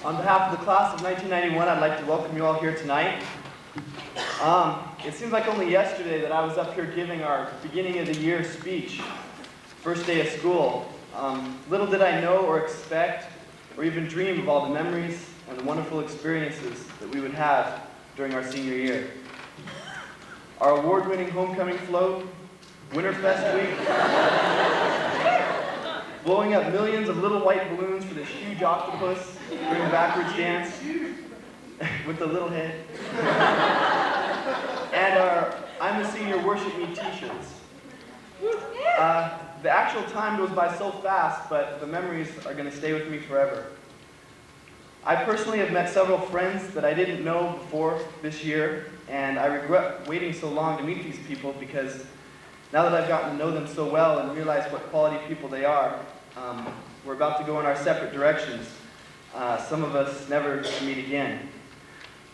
On behalf of the class of 1991, I'd like to welcome you all here tonight. It seems like only yesterday that I was up here giving our beginning of the year speech, first day of school. Little did I know or expect or even dream of all the memories and the wonderful experiences that we would have during our senior year. Our award-winning homecoming float, Winterfest week, blowing up millions of little white balloons for this huge octopus doing a backwards dance with the little head, and our I'm a Senior Worship Me t-shirts. The actual time goes by so fast, but the memories are going to stay with me forever. I personally have met several friends that I didn't know before this year, and I regret waiting so long to meet these people because now that I've gotten to know them so well and realized what quality people they are, we're about to go in our separate directions. Some of us never to meet again.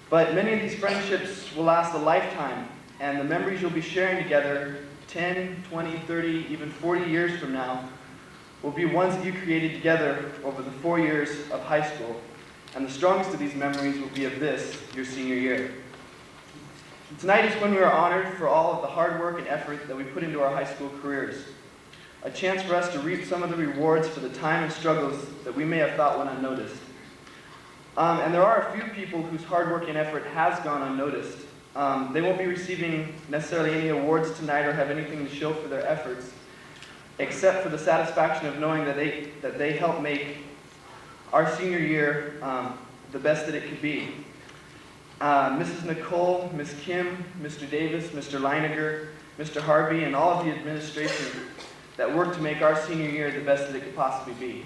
But many of these friendships will last a lifetime, and the memories you'll be sharing together 10, 20, 30, even 40 years from now will be ones that you created together over the 4 years of high school. And the strongest of these memories will be of this, your senior year. Tonight is when we are honored for all of the hard work and effort that we put into our high school careers. A chance for us to reap some of the rewards for the time and struggles that we may have thought went unnoticed. And there are a few people whose hard work and effort has gone unnoticed. They won't be receiving necessarily any awards tonight or have anything to show for their efforts, except for the satisfaction of knowing that they helped make our senior year the best that it could be. Mrs. Nicole, Ms. Kim, Mr. Davis, Mr. Leiniger, Mr. Harvey, and all of the administration that worked to make our senior year the best that it could possibly be.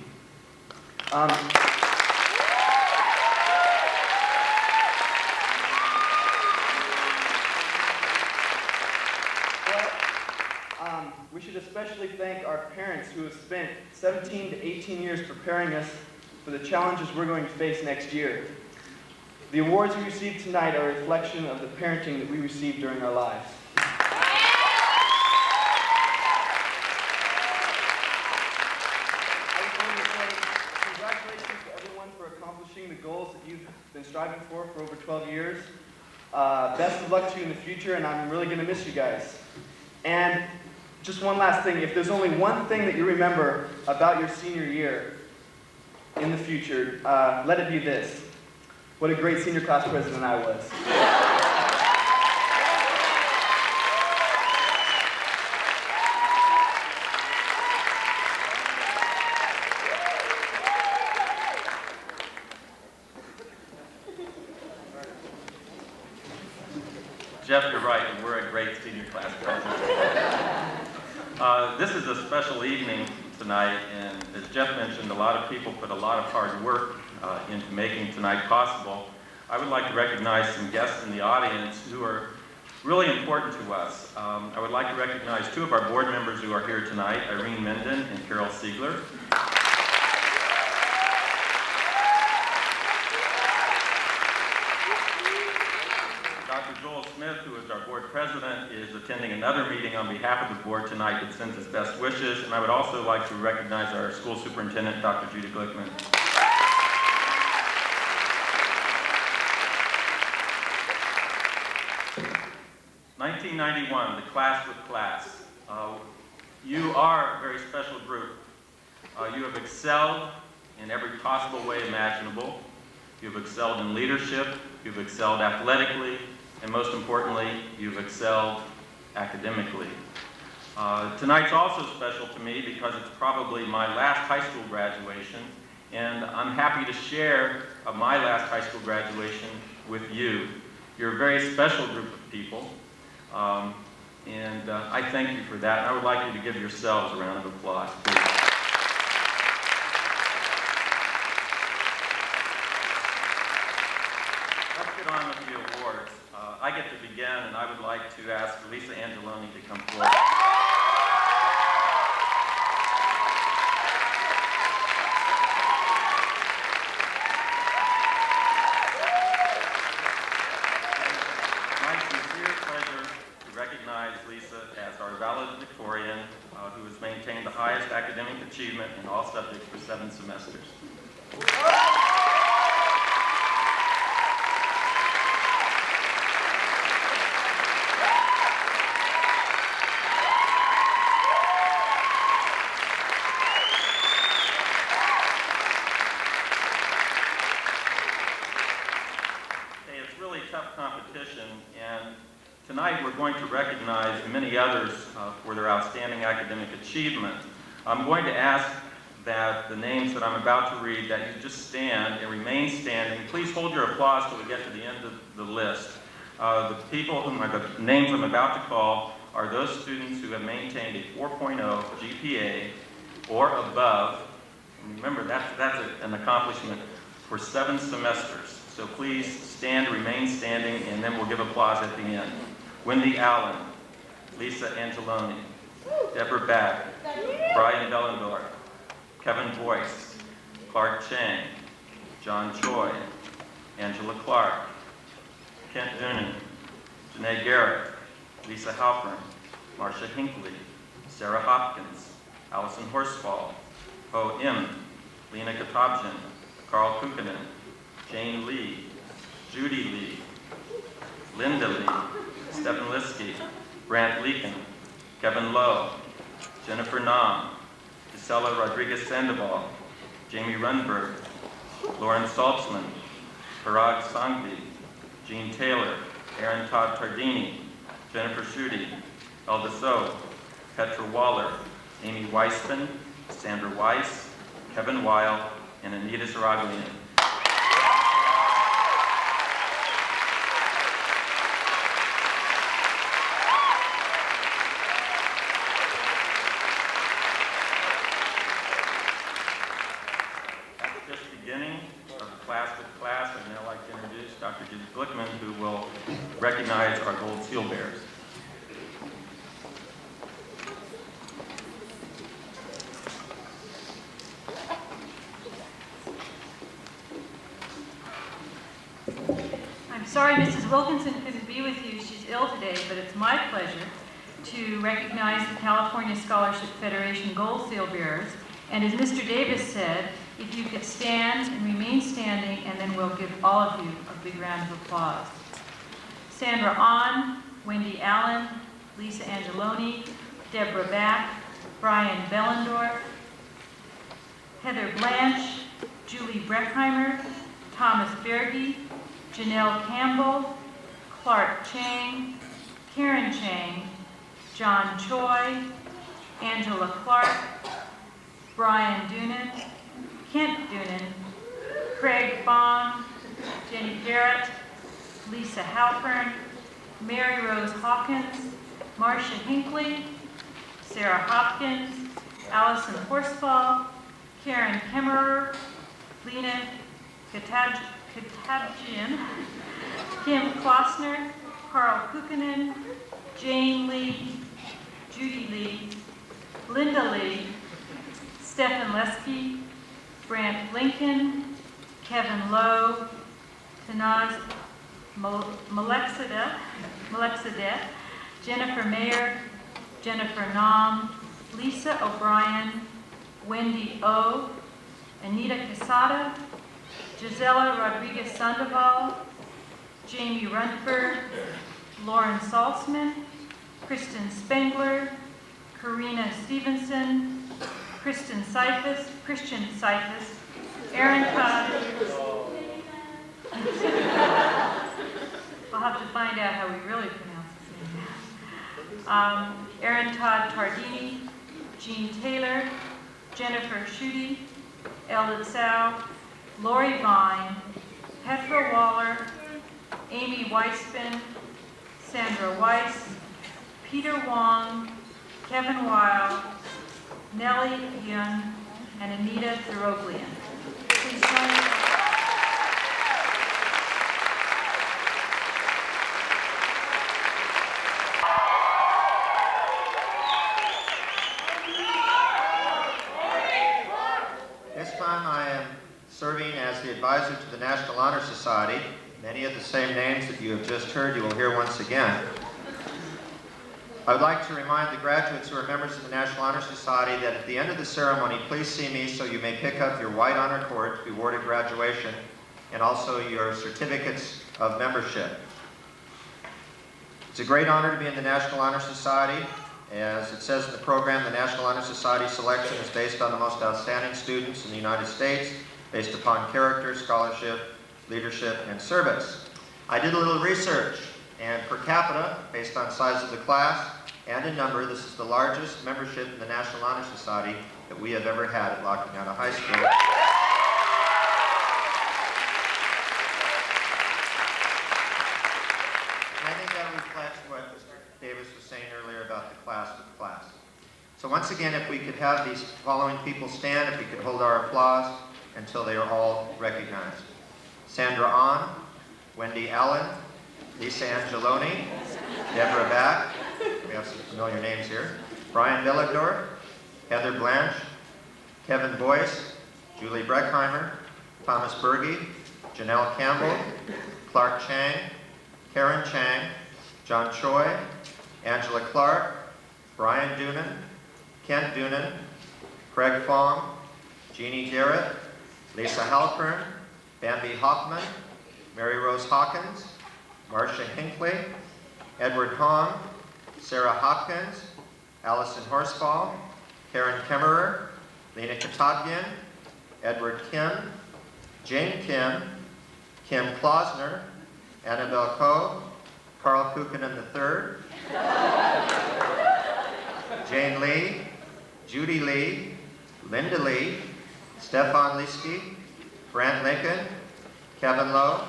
We should especially thank our parents who have spent 17 to 18 years preparing us for the challenges we're going to face next year. The awards we received tonight are a reflection of the parenting that we received during our lives. I just wanted to say congratulations to everyone for accomplishing the goals that you've been striving for over 12 years. Best of luck to you in the future, and I'm really going to miss you guys. And just one last thing, if there's only one thing that you remember about your senior year in the future, let it be this. What a great senior class president I was. Jeff, you're right, and we're a great senior class president. This is a special evening tonight, and as Jeff mentioned, a lot of people put a lot of hard work into making tonight possible. I would like to recognize some guests in the audience who are really important to us. I would like to recognize two of our board members who are here tonight, Irene Minden and Carol Siegler. Dr. Joel Smith, who is our board president, is attending another meeting on behalf of the board tonight that sends his best wishes. And I would also like to recognize our school superintendent, Dr. Judy Glickman. '91, the class with class. You are a very special group. You have excelled in every possible way imaginable. You've excelled in leadership, you've excelled athletically, and most importantly, you've excelled academically. Tonight's also special to me because it's probably my last high school graduation, and I'm happy to share my last high school graduation with you. You're a very special group of people, and I thank you for that, and I would like you to give yourselves a round of applause, please. On with the awards. I get to begin, and I would like to ask Lisa Angeloni to come forward. My sincere pleasure to recognize Lisa as our valedictorian, who has maintained the highest academic achievement in all subjects for 7 semesters. tough competition, and tonight we're going to recognize many others for their outstanding academic achievement. I'm going to ask that the names that I'm about to read, that you just stand and remain standing. Please hold your applause till we get to the end of the list. The names I'm about to call are those students who have maintained a 4.0 GPA or above. And remember, that's an accomplishment for 7 semesters. So please stand, remain standing, and then we'll give applause at the end. Wendy Allen, Lisa Angeloni, Deborah Back, Brian Bellendorf, Kevin Boyce, Clark Chang, John Choi, Angela Clark, Kent Doonan, Janae Garrett, Lisa Halpern, Marcia Hinckley, Sarah Hopkins, Allison Horsfall, Ho Im, Lena Katabjian, Carl Kukkonen, Jane Lee, Judy Lee, Linda Lee, Stephen Liskey, Brant Leakin, Kevin Lowe, Jennifer Nam, Gisela Rodriguez Sandoval, Jamie Runberg, Lauren Saltzman, Parag Sangvi, Jean Taylor, Aaron Todd Tardini, Jennifer Schutte, Elda So, Petra Waller, Amy Weisman, Sandra Weiss, Kevin Weil, and Anita Saraglian. I'd now like to introduce Dr. Judith Glickman, who will recognize our Gold Seal bearers. I'm sorry Mrs. Wilkinson couldn't be with you. She's ill today, but it's my pleasure to recognize the California Scholarship Federation Gold Seal bearers. And as Mr. Davis said, if you could stand and remain standing, and then we'll give all of you a big round of applause. Sandra Ahn, Wendy Allen, Lisa Angeloni, Deborah Back, Brian Bellendorf, Heather Blanche, Julie Breckheimer, Thomas Berge, Janelle Campbell, Clark Chang, Karen Chang, John Choi, Angela Clark, Brian Doonan, Kent Doonan, Craig Bong, Jenny Garrett, Lisa Halpern, Mary Rose Hawkins, Marcia Hinckley, Sarah Hopkins, Allison Horsfall, Karen Kemmerer, Lena Katabjian, Kim Klossner, Carl Kukkonen, Jane Lee, Judy Lee, Linda Lee, Stephen Lesky, Brant Lincoln, Kevin Lowe, Tanaz Malexida, Jennifer Mayer, Jennifer Nam, Lisa O'Brien, Wendy O, Anita Quesada, Gisela Rodriguez Sandoval, Jamie Runford, Lauren Saltzman, Kristen Spengler, Karina Stevenson, Christian Cephas, Aaron Todd. I'll have to find out how we really pronounce his name. Aaron Todd Tardini, Jean Taylor, Jennifer Schutte, Elda Tsao, Lori Vine, Petra Waller, Amy Weisman, Sandra Weiss, Peter Wong, Kevin Weil, Nellie Young, and Anita Saraglian. Please join me. This time I am serving as the advisor to the National Honor Society. Many of the same names that you have just heard you will hear once again. I would like to remind the graduates who are members of the National Honor Society that at the end of the ceremony, please see me so you may pick up your white honor cord to be awarded graduation and also your certificates of membership. It's a great honor to be in the National Honor Society. As it says in the program, the National Honor Society selection is based on the most outstanding students in the United States, based upon character, scholarship, leadership, and service. I did a little research, and per capita, based on size of the class and in number, this is the largest membership in the National Honor Society that we have ever had at La Cañada High School. And I think that reflects what Mr. Davis was saying earlier about the class of the class. So once again, if we could have these following people stand, if we could hold our applause until they are all recognized. Sandra Ahn, Wendy Allen, Lisa Angeloni, Deborah Back, we have some familiar names here, Brian Villador, Heather Blanche, Kevin Boyce, Julie Breckheimer, Thomas Berge, Janelle Campbell, Clark Chang, Karen Chang, John Choi, Angela Clark, Brian Doonan, Kent Doonan, Craig Fong, Jeannie Garrett, Lisa Halpern, Bambi Hoffman, Mary Rose Hawkins, Marcia Hinckley, Edward Hahn, Sarah Hopkins, Allison Horsfall, Karen Kemmerer, Lena Katabyan, Edward Kim, Jane Kim, Kim Klausner, Annabelle Coe, Carl Kukkonen III, Jane Lee, Judy Lee, Linda Lee, Stefan Liski, Brant Lincoln, Kevin Lowe,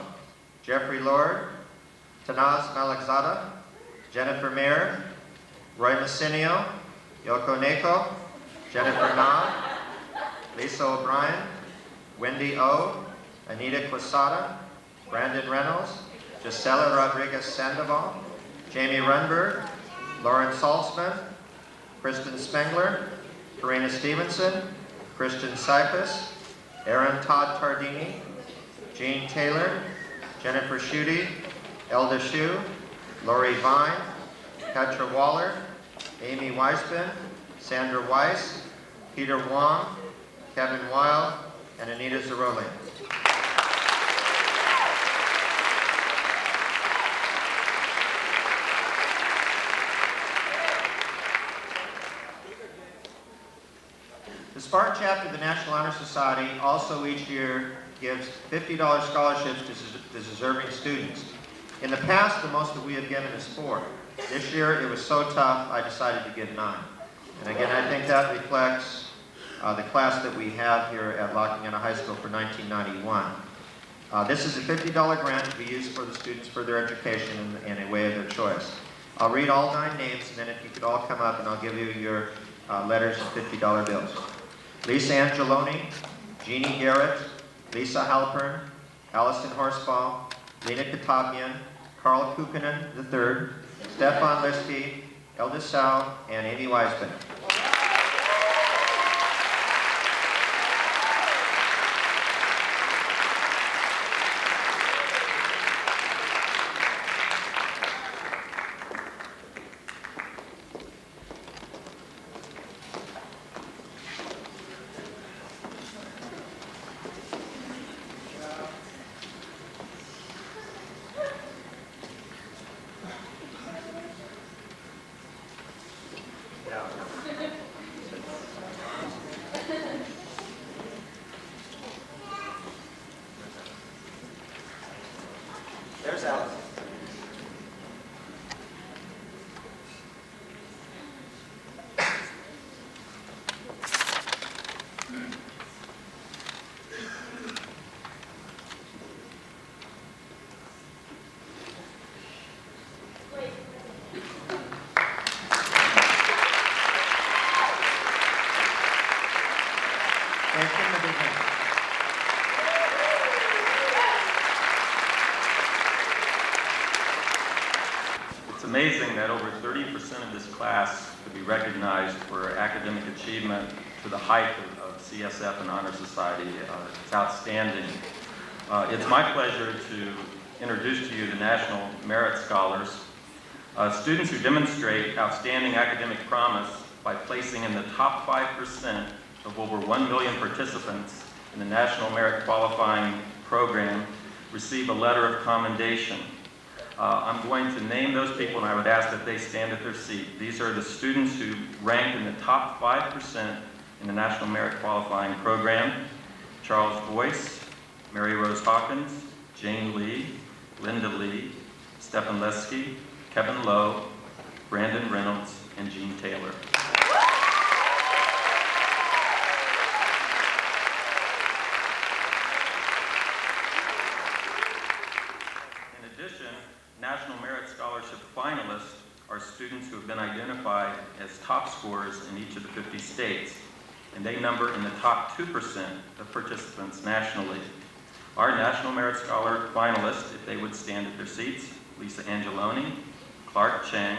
Jeffrey Lord, Tanaz Malakzada, Jennifer Mayer, Roy Massinio, Yoko Neko, Jennifer Na, Lisa O'Brien, Wendy O, Anita Quasada, Brandon Reynolds, Gisela Rodriguez Sandoval, Jamie Runberg, Lauren Salzman, Kristen Spengler, Karina Stevenson, Christian Cyphus, Aaron Todd Tardini, Jean Taylor, Jennifer Schutte, Elda Shu, Lori Vine, Petra Waller, Amy Weisman, Sandra Weiss, Peter Wong, Kevin Weil, and Anita Zaroli. The Spartan chapter of the National Honor Society also each year gives $50 scholarships to deserving students. In the past, the most that we have given is 4. This year, it was so tough, I decided to give 9. And again, I think that reflects the class that we have here at La Cañada High School for 1991. This is a $50 grant to be used for the students for their education in a way of their choice. I'll read all 9 names, and then if you could all come up and I'll give you your letters and $50 bills. Lisa Angeloni, Jeannie Garrett, Lisa Halpern, Allison Horsfall, Lena Katabyan, Carl Kukkonen III, Stefan Liski, Elda Sau, and Amy Weisman. There's Alice. Thank you, Madam. It's amazing that over 30% of this class could be recognized for academic achievement to the height of CSF and Honor Society. It's outstanding. It's my pleasure to introduce to you the National Merit Scholars, students who demonstrate outstanding academic promise by placing in the top 5% of over 1 million participants in the National Merit Qualifying Program receive a letter of commendation. I'm going to name those people, and I would ask that they stand at their seat. These are the students who ranked in the top 5% in the National Merit Qualifying Program: Charles Boyce, Mary Rose Hawkins, Jane Lee, Linda Lee, Stephen Lesky, Kevin Lowe, Brandon Reynolds, and Jean Taylor. In addition, National Merit Scholarship finalists are students who have been identified as top scorers in each of the 50 states, and they number in the top 2% of participants nationally. Our National Merit Scholar finalists, if they would stand at their seats: Lisa Angeloni, Clark Chang,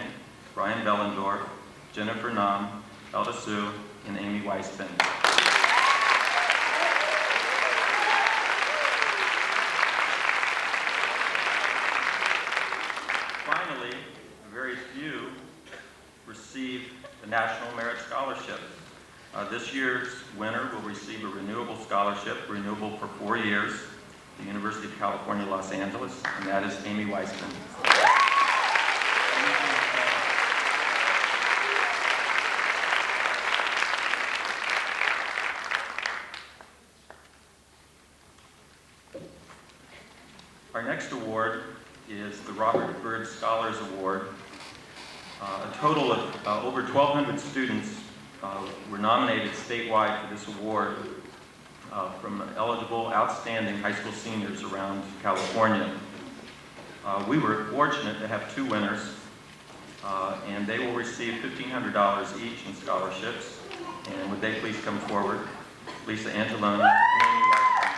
Brian Bellendorf, Jennifer Nam, Elda Sue, and Amy Weisbender. Finally, very few receive the National Merit Scholarship. This year's winner will receive a renewable scholarship, renewable for 4 years, the University of California, Los Angeles, and that is Amy Weisman. Our next award is the Robert Byrd Scholars Award. A total of over 1,200 students were nominated statewide for this award from eligible, outstanding high school seniors around California. We were fortunate to have 2 winners, and they will receive $1,500 each in scholarships. And would they please come forward? Lisa Angeloni and Amy Weisman.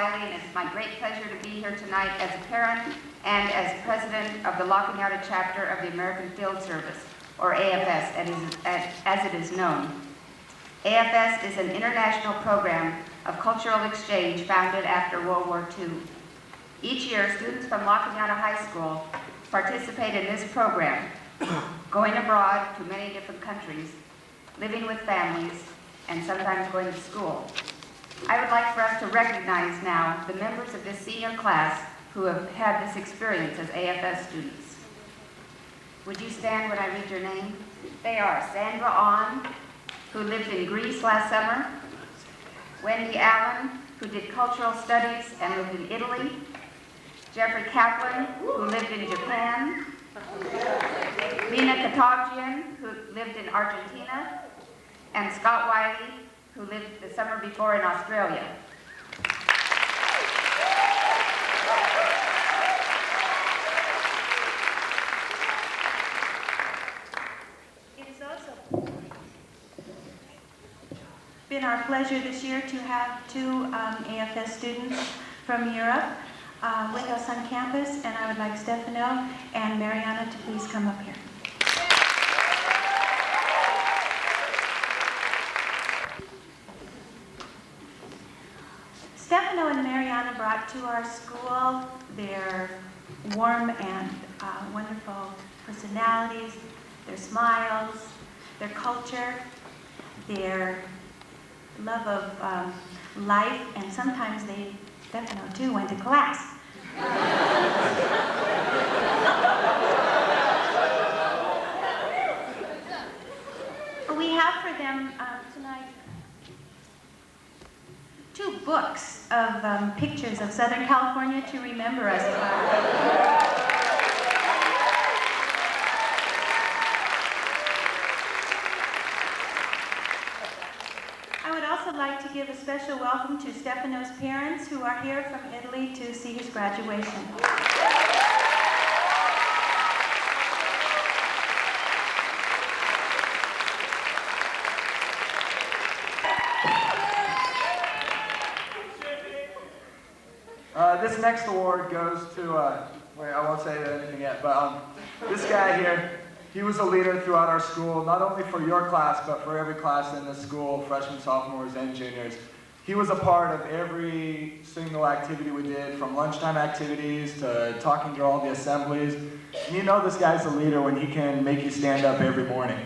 And it's my great pleasure to be here tonight as a parent and as president of the La Cañada chapter of the American Field Service, or AFS as it is known. AFS is an international program of cultural exchange founded after World War II. Each year, students from La Cañada High School participate in this program, going abroad to many different countries, living with families, and sometimes going to school. I would like for us to recognize now the members of this senior class who have had this experience as AFS students. Would you stand when I read your name? They are Sandra On, who lived in Greece last summer; Wendy Allen, who did cultural studies and lived in Italy; Jeffrey Kaplan, who lived in Japan; Mina Katavjian, who lived in Argentina; and Scott Wiley, who lived the summer before in Australia. It has also been our pleasure this year to have 2 AFS students from Europe with us on campus, and I would like Stefano and Mariana to please come up here. Stefano and Mariana brought to our school their warm and wonderful personalities, their smiles, their culture, their love of life, and sometimes Stefano too went to class. We have for them tonight 2 books of pictures of Southern California to remember us by. I would also like to give a special welcome to Stefano's parents, who are here from Italy to see his graduation. This next award goes to, wait, I won't say anything yet, but this guy here, he was a leader throughout our school, not only for your class, but for every class in the school, freshmen, sophomores, and juniors. He was a part of every single activity we did, from lunchtime activities to talking to all the assemblies. And you know this guy's a leader when he can make you stand up every morning.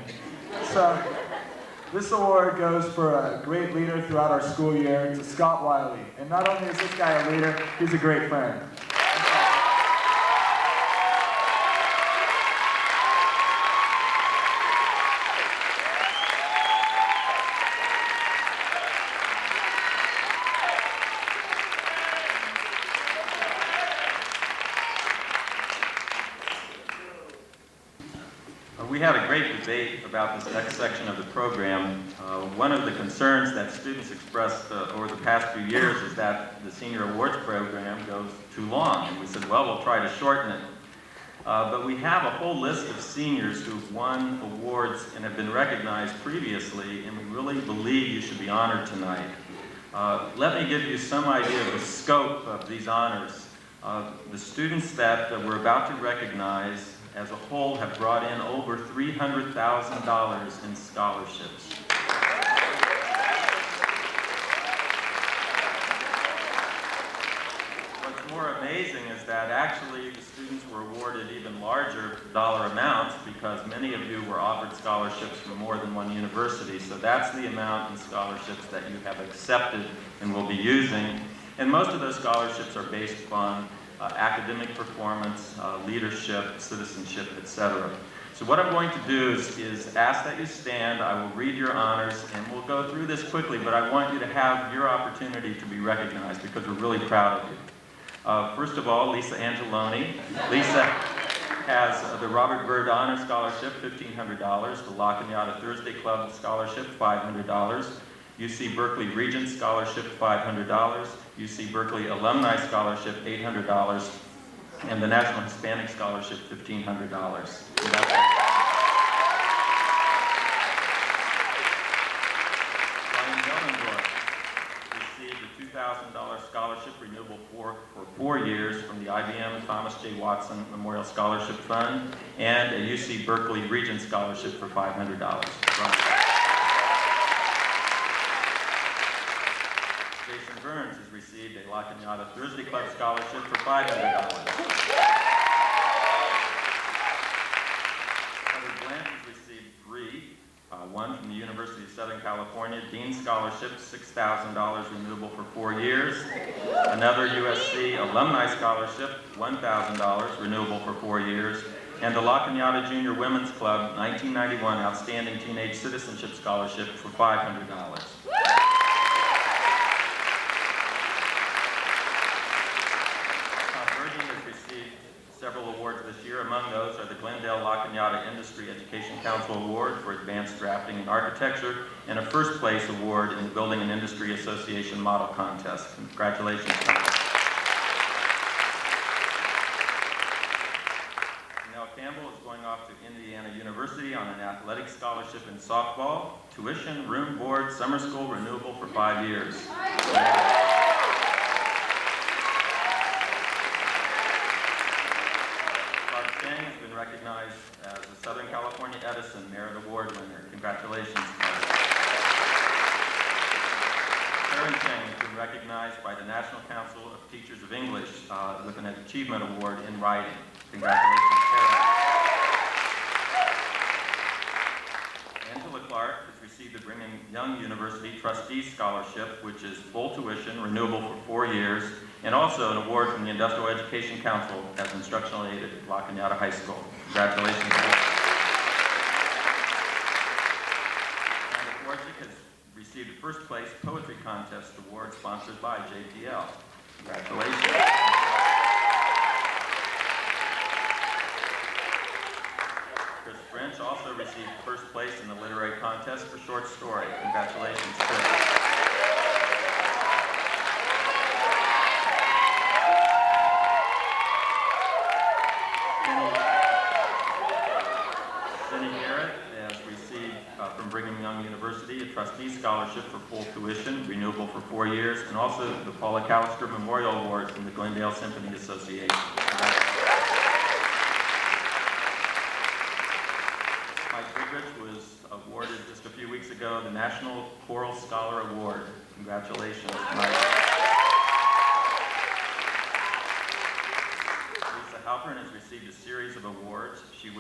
This award goes for a great leader throughout our school year to Scott Wiley. And not only is this guy a leader, he's a great friend. We had a great debate about this next section of the program. One of the concerns that students expressed over the past few years is that the senior awards program goes too long. And we said, well, we'll try to shorten it. But we have a whole list of seniors who've won awards and have been recognized previously, and we really believe you should be honored tonight. Let me give you some idea of the scope of these honors. The students that we're about to recognize as a whole have brought in over $300,000 in scholarships. What's more amazing is that actually the students were awarded even larger dollar amounts because many of you were offered scholarships from more than one university. So that's the amount in scholarships that you have accepted and will be using. And most of those scholarships are based upon academic performance, leadership, citizenship, etc. So what I'm going to do is ask that you stand. I will read your honors, and we'll go through this quickly, but I want you to have your opportunity to be recognized because we're really proud of you. First of all, Lisa Angeloni. Lisa has the Robert Byrd Honor Scholarship, $1,500, the La Cañada Thursday Club Scholarship, $500, UC Berkeley Regent Scholarship, $500, UC Berkeley Alumni Scholarship, $800, and the National Hispanic Scholarship, $1,500. Brian Delendorf received a $2,000 scholarship renewable for 4 years from the IBM Thomas J. Watson Memorial Scholarship Fund and a UC Berkeley Regent Scholarship for $500. Brian. Jason Burns has received a La Cañada Thursday Club Scholarship for $500. Heather Blank has received 3. One from the University of Southern California, Dean Scholarship, $6,000 renewable for 4 years. Another USC Alumni Scholarship, $1,000 renewable for 4 years. And the La Cañada Junior Women's Club 1991 Outstanding Teenage Citizenship Scholarship for $500. Several awards this year. Among those are the Glendale La Cañada Industry Education Council Award for Advanced Drafting and Architecture and a first place award in the Building and Industry Association Model Contest. Congratulations. Now Campbell is going off to Indiana University on an athletic scholarship in softball, tuition, room, board, summer school, renewable for 5 years. Has been recognized as a Southern California Edison Merit Award winner. Congratulations. Karen Chang has been recognized by the National Council of Teachers of English with an Achievement Award in Writing. Congratulations, Karen. Angela Clark has received the Brigham Young University Trustees Scholarship, which is full tuition, renewable for 4 years, and also an award from the Industrial Education Council as instructional aide at La Cañada High School. Congratulations. Amanda Dvorak has received a first place poetry contest award sponsored by JPL. Congratulations. Chris French also received first place in the literary contest for short story. Congratulations, Chris. From Brigham Young University, a trustee scholarship for full tuition, renewable for 4 years, and also the Paula Callister Memorial Award from the Glendale Symphony Association. Mike Goodrich was awarded just a few weeks ago the National Choral Scholar Award. Congratulations, Mike. Lisa Halpern Cothran has received a series of awards. She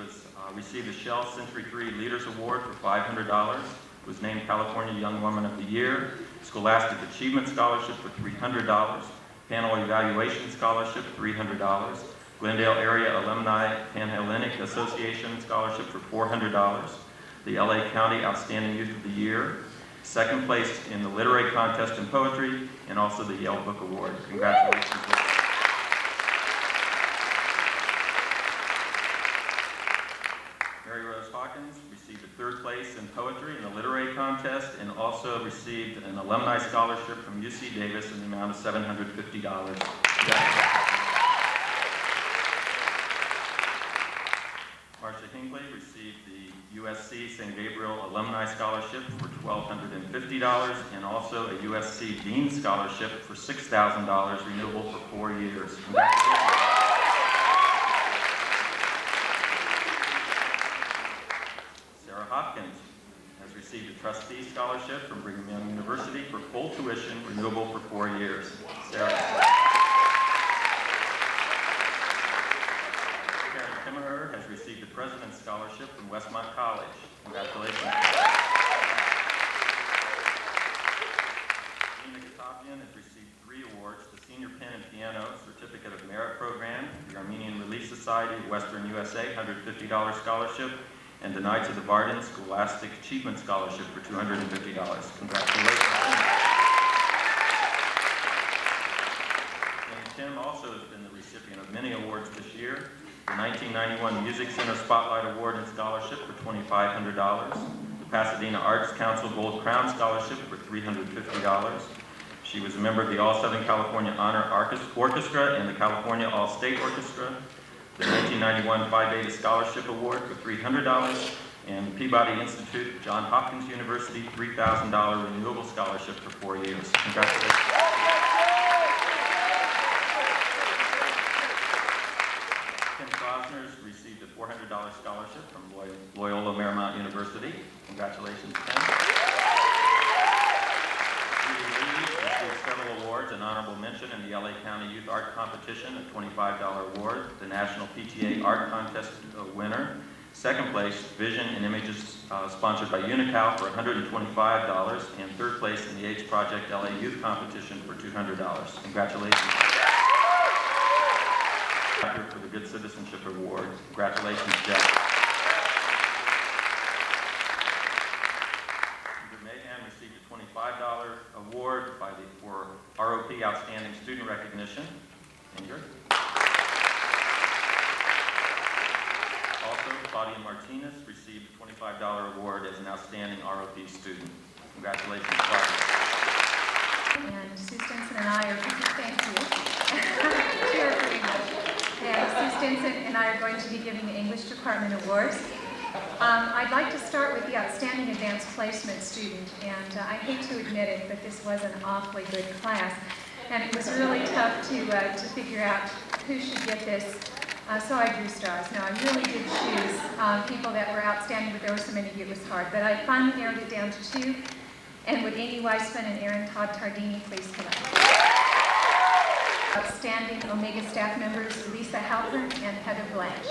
received the Shell Century 3 Leaders Award for $500, was named California Young Woman of the Year, Scholastic Achievement Scholarship for $300, Panel Evaluation Scholarship, $300, Glendale Area Alumni Panhellenic Association Scholarship for $400, the LA County Outstanding Youth of the Year, second place in the literary contest in poetry, and also the Yale Book Award. Congratulations. Mary Rose Hawkins received a third place in poetry in the literary contest and also received an alumni scholarship from UC Davis in the amount of $750. Marcia Hinckley received the USC St. Gabriel Alumni Scholarship for $1,250 and also a USC Dean Scholarship for $6,000, renewable for 4 years. Congratulations. Sarah Hopkins has received a trustee scholarship from Brigham Young University for full tuition, renewable for 4 years. Sarah. Kimmerer has received a President's Scholarship from Westmont College. Congratulations. Nina Katapian has received 3 awards, the Senior Pen and Piano Certificate of Merit Program, the Armenian Relief Society of Western USA $150 scholarship, and the Knights of the Varden Scholastic Achievement Scholarship for $250. Congratulations. And Tim also has been the recipient of many awards this year. The 1991 Music Center Spotlight Award and Scholarship for $2,500. The Pasadena Arts Council Gold Crown Scholarship for $350. She was a member of the All-Southern California Honor Orchestra and the California All-State Orchestra. The 1991 Phi Beta Scholarship Award for $300. And Peabody Institute, Johns Hopkins University, $3,000 renewable scholarship for 4 years. Congratulations. Received a $400 scholarship from Loyola Marymount University. Congratulations, Ken. Judy Lee received several awards, an honorable mention in the LA County Youth Art Competition, a $25 award, the National PTA Art Contest winner, second place, Vision and Images sponsored by Unical for $125, and third place in the AIDS Project LA Youth Competition for $200. Congratulations. For the Good Citizenship Award. Congratulations, Jeff. Andrew Mahan received a $25 award for ROP Outstanding Student Recognition. Andrew. Also, Claudia Martinez received a $25 award as an Outstanding ROP student. Congratulations, Claudia. And Sue Stinson and I are, thank you. She was pretty much. And Sue Stinson and I are going to be giving the English Department awards. I'd like to start with the Outstanding Advanced Placement student, and I hate to admit it, but this was an awfully good class, and it was really tough to figure out who should get this, so I drew stars. Now, I really did choose people that were outstanding, but there were so many it was hard, but I finally narrowed it down to 2, and would Amy Weisman and Aaron Todd Tardini please come up. Outstanding Omega staff members Lisa Halpern and Heather Blanche.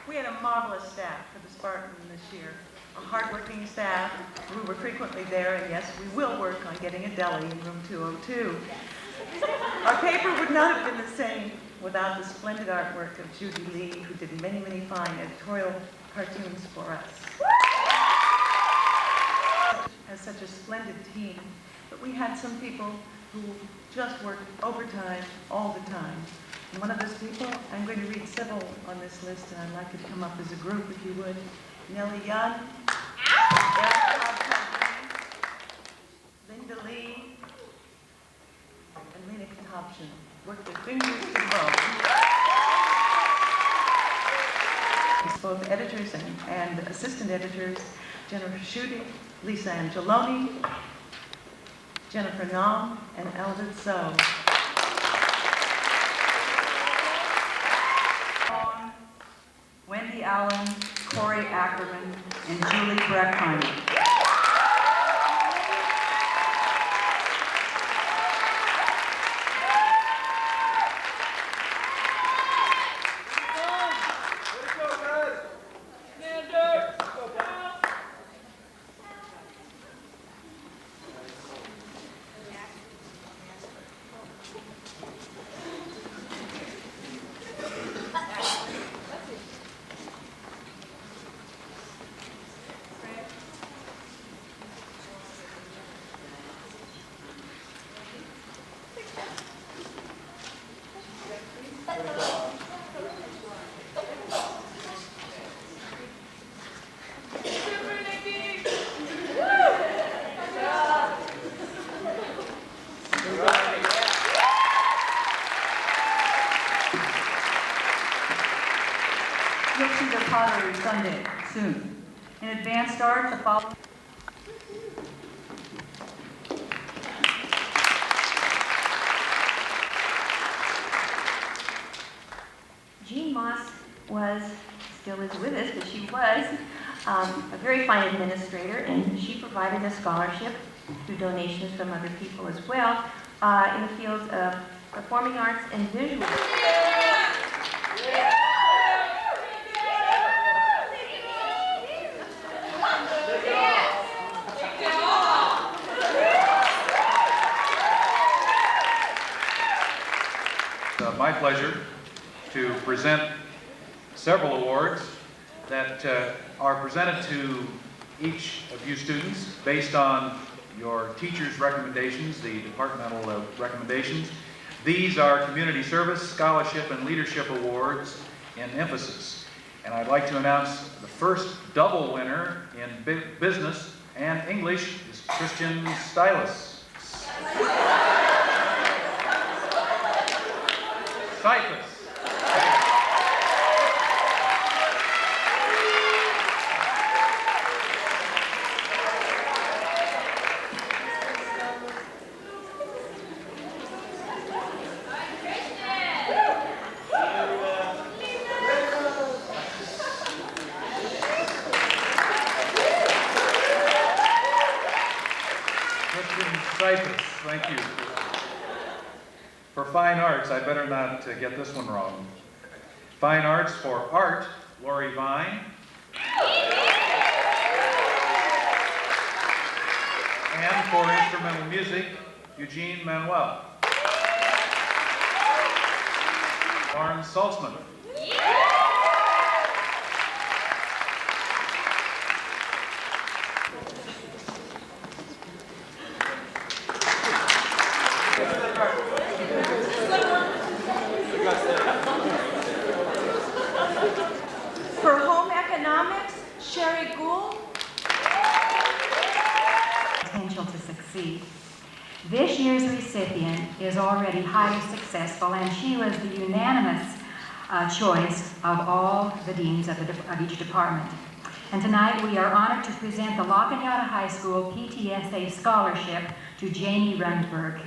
We had a marvelous staff for the Spartan this year. A hardworking staff who were frequently there, and yes, we will work on getting a deli in room 202. Our paper would not have been the same without the splendid artwork of Judy Lee, who did many, many fine editorial cartoons for us. Has such a splendid team, but we had some people who just worked overtime all the time. And one of those people, I'm going to read several on this list, and I'd like you to come up as a group if you would. Nellie Young, Linda Lee, and Lena Katopshin. Worked their fingers to the bone. It's both editors and assistant editors, Jennifer Schutte, Lisa Angeloni, Jennifer Nam, and Eldred So. Wendy Allen, Corey Ackerman, and Julie Breckheimer. You'll see the pottery Sunday soon. In advance start, the following. Jean Moss still is with us, but she was a very fine administrator, and she provided a scholarship through donations from other people as well in the fields of performing arts and visual. My pleasure to present several awards that are presented to each of you students based on your teachers' recommendations, the departmental recommendations. These are community service, scholarship, and leadership awards in emphasis. And I'd like to announce the first double winner in business and English is Christian Stylus. Cyprus. Cyprus, thank you. For fine arts, I better not get this one wrong. Fine arts for art, Lori Vine. And for instrumental music, Eugene Manuel. Lauren Salzman. For home economics, Sherry Gould. Potential to succeed. This year's recipient is already highly successful, and she was the unanimous choice of all the deans of each department. And tonight we are honored to present the La Cañada High School PTSA Scholarship to Jamie Rundberg.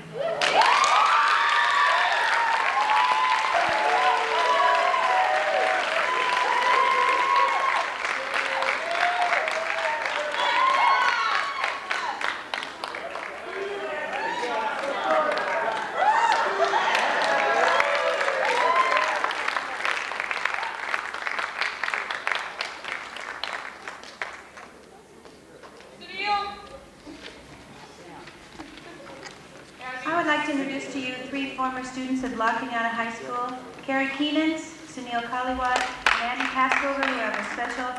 I would like to introduce to you three former students of La Cañada High School, Carrie Keenan, Sunil Kaliwat, and Andy Pascover, who have a special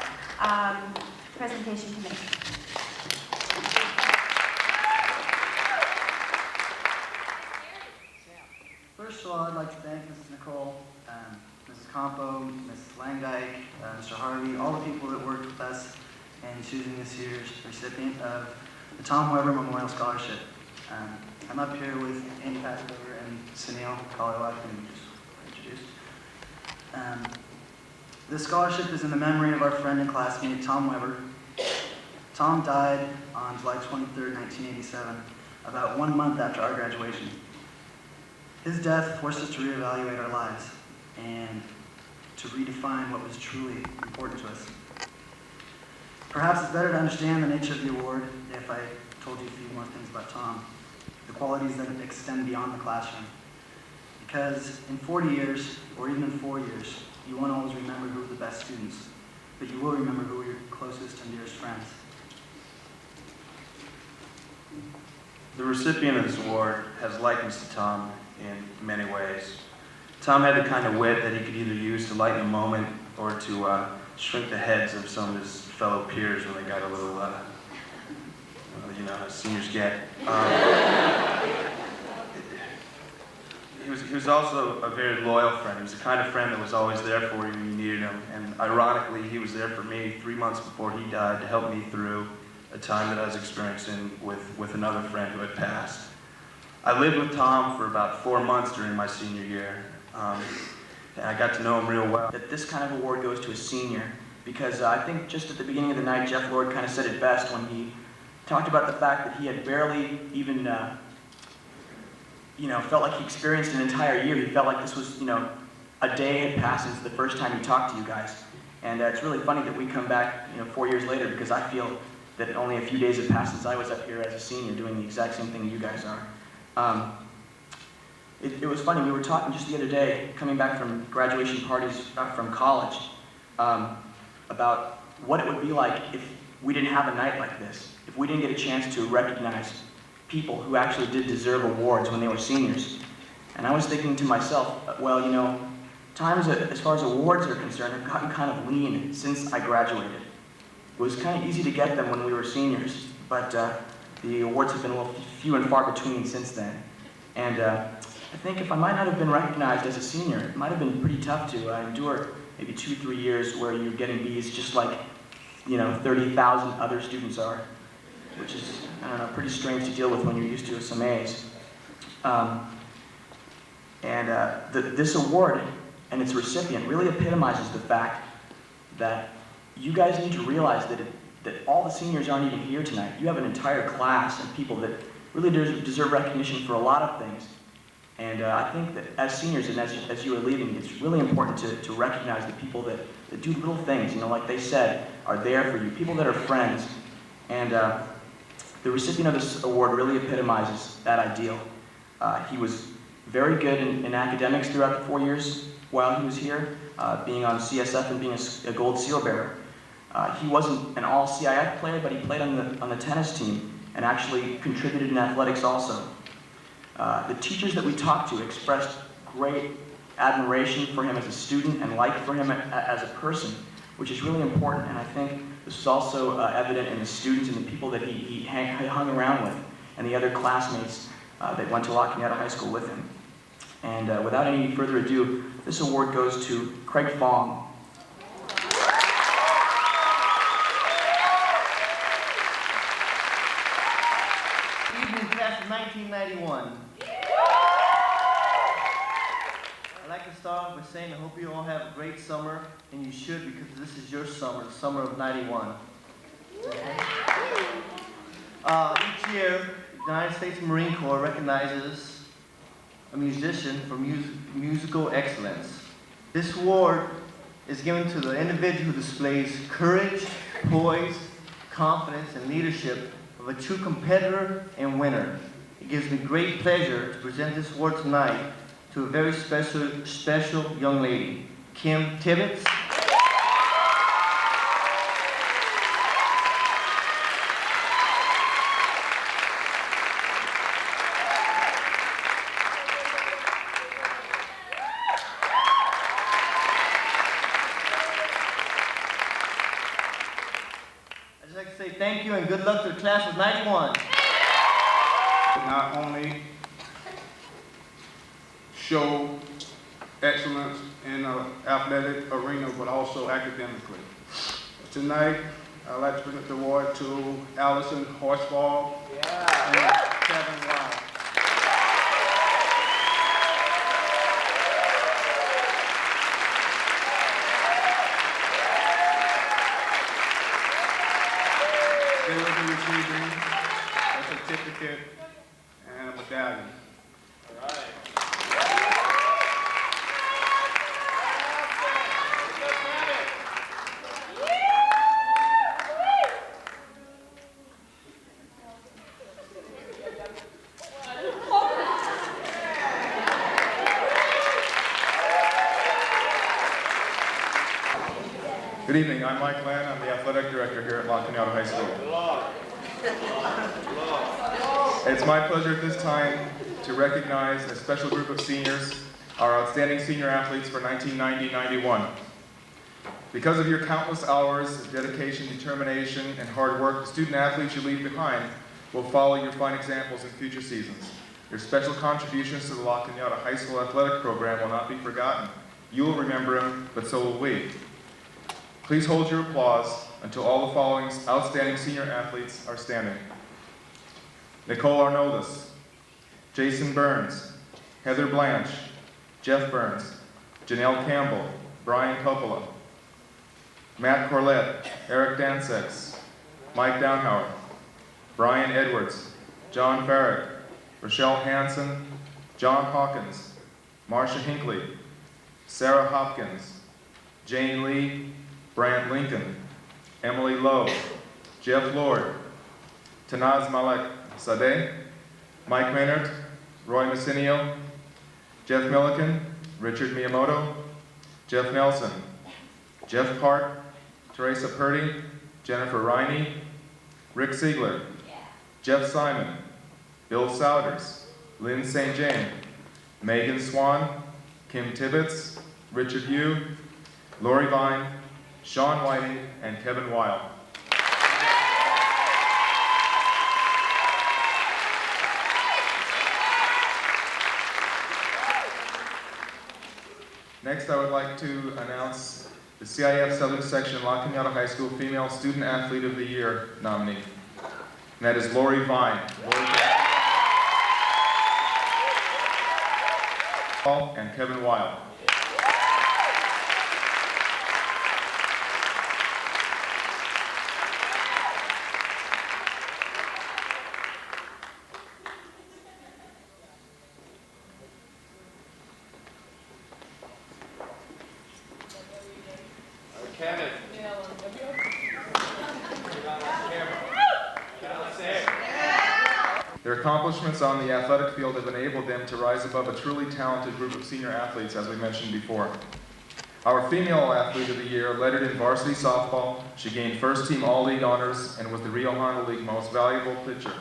presentation to make. First of all, I'd like to thank Mrs. Nicole, Mrs. Campo, Mrs. Langdyke, Mr. Harvey, all the people that worked with us in choosing this year's recipient of the Tom Weber Memorial Scholarship. I'm up here with Andy Pascover and Sunil Kaliwat, who just introduced. This scholarship is in the memory of our friend and classmate, Tom Weber. Tom died on July 23rd, 1987, about 1 month after our graduation. His death forced us to reevaluate our lives and to redefine what was truly important to us. Perhaps it's better to understand the nature of the award if I told you a few more things about Tom, the qualities that extend beyond the classroom. Because in 40 years, or even in 4 years, you won't always remember who were the best students, but you will remember who were your closest and dearest friends. The recipient of this award has likeness to Tom in many ways. Tom had the kind of wit that he could either use to lighten a moment or to shrink the heads of some of his fellow peers when they got a little, you know, how seniors get. He was also a very loyal friend. He was the kind of friend that was always there for you when you needed him. And ironically, he was there for me 3 months before he died to help me through a time that I was experiencing with another friend who had passed. I lived with Tom for about 4 months during my senior year. And I got to know him real well. That this kind of award goes to a senior, because I think just at the beginning of the night, Jeff Lord kind of said it best when he talked about the fact that he had barely even, felt like he experienced an entire year. He felt like this was, a day had passed since the first time he talked to you guys. And it's really funny that we come back, 4 years later, because I feel that only a few days have passed since I was up here as a senior doing the exact same thing you guys are. It was funny, we were talking just the other day, coming back from graduation parties from college, about what it would be like if we didn't have a night like this, if we didn't get a chance to recognize people who actually did deserve awards when they were seniors. And I was thinking to myself, well, times as far as awards are concerned have gotten kind of lean since I graduated. It was kind of easy to get them when we were seniors, but the awards have been a little few and far between since then. And I think if I might not have been recognized as a senior, it might have been pretty tough to endure maybe 2-3 years where you're getting B's just like, 30,000 other students are, which is, pretty strange to deal with when you're used to some A's. This award and its recipient really epitomizes the fact that you guys need to realize that all the seniors aren't even here tonight. You have an entire class of people that really deserve recognition for a lot of things. And I think that as seniors and as you are leaving, it's really important to recognize the people that do little things, like they said, are there for you, people that are friends. And the recipient of this award really epitomizes that ideal. He was very good in academics throughout the 4 years while he was here, being on CSF and being a gold seal bearer. He wasn't an all-CIF player, but he played on the tennis team and actually contributed in athletics also. The teachers that we talked to expressed great admiration for him as a student and like for him as a person, which is really important. And I think this was also evident in the students and the people that he hung around with and the other classmates that went to La Cañada High School with him. And without any further ado, this award goes to Craig Fong. Evening class of 1991. I'd like to start off by saying I hope you all have a great summer, and you should, because this is your summer, the summer of 91. Each year, the United States Marine Corps recognizes a musician for musical excellence. This award is given to the individual who displays courage, poise, confidence, and leadership of a true competitor and winner. It gives me great pleasure to present this award tonight to a very special young lady, Kim Tibbetts. I'd just like to say thank you and good luck to the class of 91. Not only show excellence in the athletic arena, but also academically. Tonight, I'd like to present the award to Allison Horsfall and Kevin Wild. They will be receiving a certificate Good evening, I'm Mike Land. I'm the athletic director here at La Cañada High School. It's my pleasure at this time to recognize a special group of seniors, our outstanding senior athletes for 1990-91. Because of your countless hours of dedication, determination, and hard work, the student athletes you leave behind will follow your fine examples in future seasons. Your special contributions to the La Cañada High School athletic program will not be forgotten. You will remember them, but so will we. Please hold your applause until all the following outstanding senior athletes are standing. Nicole Arnoldas, Jason Burns, Heather Blanche, Jeff Burns, Janelle Campbell, Brian Coppola, Matt Corlett, Eric Dansex, Mike Downhauer, Brian Edwards, John Farrick, Rochelle Hansen, John Hawkins, Marcia Hinckley, Sarah Hopkins, Jane Lee, Brant Lincoln, Emily Lowe, Jeff Lord, Tanaz Malek Sadeh, Mike Maynard, Roy Massinio, Jeff Milliken, Richard Miyamoto, Jeff Nelson, Jeff Park, Teresa Purdy, Jennifer Riney, Rick Siegler, Jeff Simon, Bill Souders, Lynn St. James, Megan Swan, Kim Tibbetts, Richard Yu, Lori Vine, Sean Whiting, and Kevin Weil. Next, I would like to announce the CIF Southern Section La Cañada High School Female Student Athlete of the Year nominee. And that is Lori Vine. And Kevin Weil. Kevin. Their accomplishments on the athletic field have enabled them to rise above a truly talented group of senior athletes, as we mentioned before. Our female athlete of the year led it in varsity softball. She gained first team all-league honors and was the Rio Hondo League most valuable pitcher.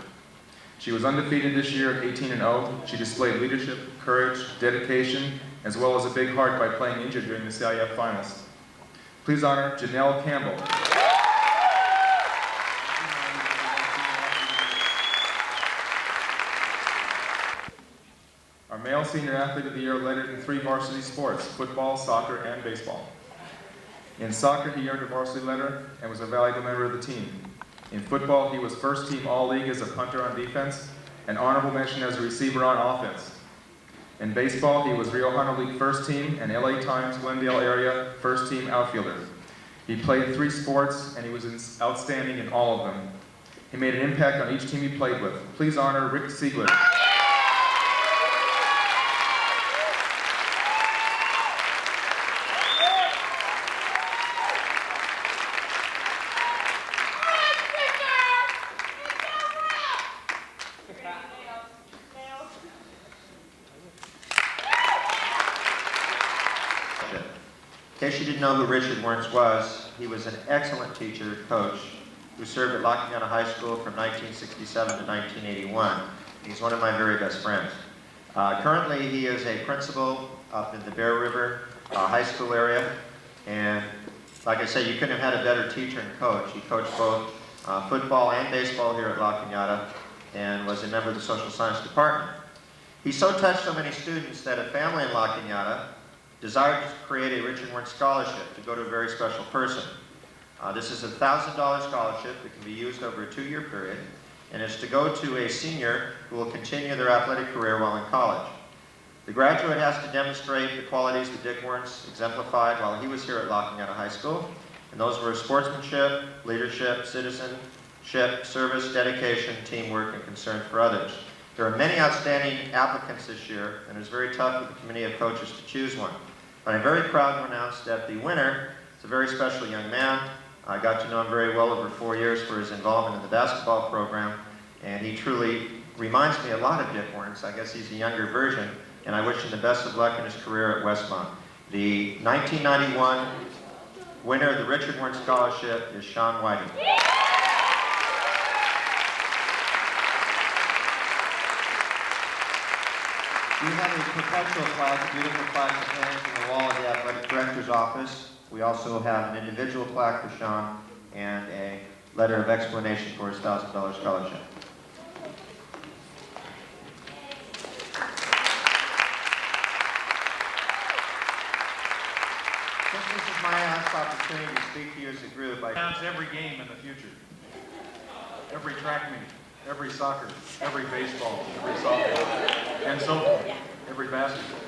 She was undefeated this year at 18-0. She displayed leadership, courage, dedication, as well as a big heart by playing injured during the CIF finals. Please honor Janelle Campbell. Our male senior athlete of the year led it in 3 varsity sports, football, soccer, and baseball. In soccer, he earned a varsity letter and was a valuable member of the team. In football, he was first team all-league as a punter on defense and honorable mention as a receiver on offense. In baseball, he was Rio Hondo League first team and LA Times Glendale area first team outfielder. He played 3 sports and he was outstanding in all of them. He made an impact on each team he played with. Please honor Rick Siegler. In case you didn't know who Richard Wernz was, he was an excellent teacher, coach, who served at La Cañada High School from 1967 to 1981. He's one of my very best friends. Currently, he is a principal up in the Bear River High School area. And like I say, you couldn't have had a better teacher and coach. He coached both football and baseball here at La Cañada and was a member of the social science department. He so touched so many students that a family in La Cañada desired to create a Richard Wernz Scholarship to go to a very special person. This is a $1,000 scholarship that can be used over a 2-year period, and is to go to a senior who will continue their athletic career while in college. The graduate has to demonstrate the qualities that Dick Wernz exemplified while he was here at La Cañada High School, and those were sportsmanship, leadership, citizenship, service, dedication, teamwork, and concern for others. There are many outstanding applicants this year, and it was very tough for the committee of coaches to choose one. But I'm very proud to announce that the winner is a very special young man. I got to know him very well over 4 years for his involvement in the basketball program, and he truly reminds me a lot of Dick Wernz. I guess he's a younger version, and I wish him the best of luck in his career at Westmont. The 1991 Winner of the Richard Warren Scholarship is Sean Whiting. We have a perpetual plaque, a beautiful plaque that hangs on the wall of the athletic director's office. We also have an individual plaque for Sean and a letter of explanation for his $1,000 scholarship. Since this is my last opportunity to speak to you as a group, I Announce every game in the future. Every track meet, every soccer, every baseball, every softball, and so forth. Every basketball.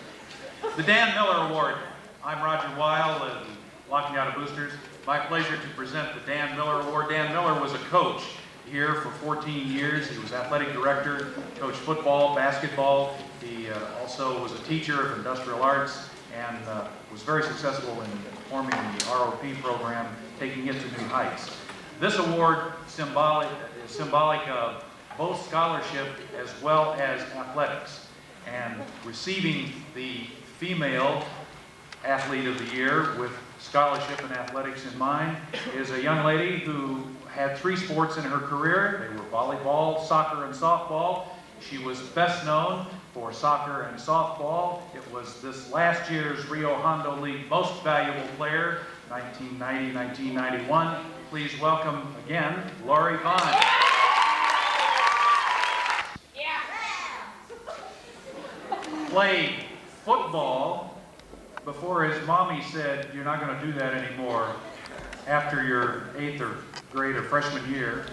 The Dan Miller Award. I'm Roger Weil, Locking Out of Boosters. My pleasure to present the Dan Miller Award. Dan Miller was a coach here for 14 years. He was athletic director, coached football, basketball. He also was a teacher of industrial arts and was very successful in forming the ROP program, taking it to new heights. This award is symbolic of both scholarship as well as athletics. And receiving the female athlete of the year with scholarship and athletics in mind is a young lady who had 3 sports in her career. They were volleyball, soccer, and softball. She was best known for soccer and softball. It was this last year's Rio Hondo League Most Valuable Player, 1990-1991. Please welcome again, Lori Vaughn. Played football before his mommy said, "You're not going to do that anymore," after your 8th grade or freshman year.